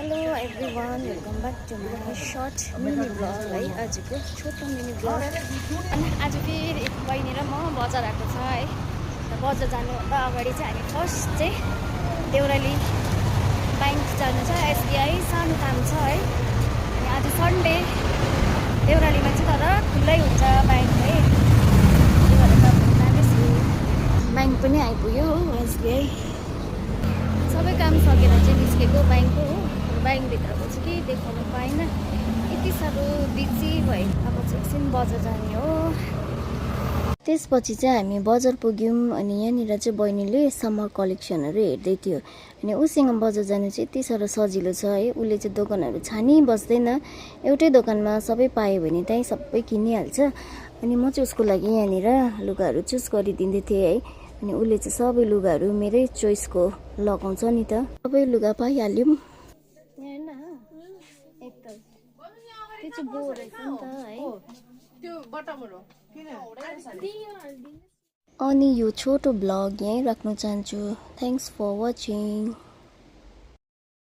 hello everyone welcome back to my short mini blog है आजको छोटो मिनी ब्लग अनि आज फेरि बहिनी र म बजार आएको छ है बजार जानुभन्दा अगाडि चाहिँ हामी फर्स्ट चाहिँ देउराली ब्याङ्क जानु छ एसबिआई सानो काम छ है अनि आज सन्डे देउरालीमा चाहिँ तर खुल्लै हुन्छ ब्याङ्क है त्यही भएर त जाँदैछु ब्याङ्क पनि आइपुग्यो एसबिआई सबै काम सकेर चाहिँ निस्केको ब्याङ्कको हो ब्याङ्कभित्रको चाहिँ केही देखाउनु पाएन यति साह्रो बिजी भयो अब चाहिँ एकछिन बजार जाने हो त्यसपछि चाहिँ हामी बजार पुग्यौँ अनि यहाँनिर चाहिँ बहिनीले समर कलेक्सनहरू हेर्दै थियो अनि उसँग बजार जानु चाहिँ यति साह्रो सजिलो छ है उसले चाहिँ दोकानहरू छानी बस्दैन एउटै दोकानमा सबै पायो भने त्यहीँ सबै किनिहाल्छ अनि म चाहिँ उसको लागि यहाँनिर लुगाहरू चुज गरिदिँदै थिएँ है अनि उसले चाहिँ सबै लुगाहरू मेरै चोइसको लगाउँछ नि त सबै लुगा पाइहाल्यौँ अनि यो छोटो ब्लग यहीँ राख्न चाहन्छु थ्याङ्क्स फर वाचिङ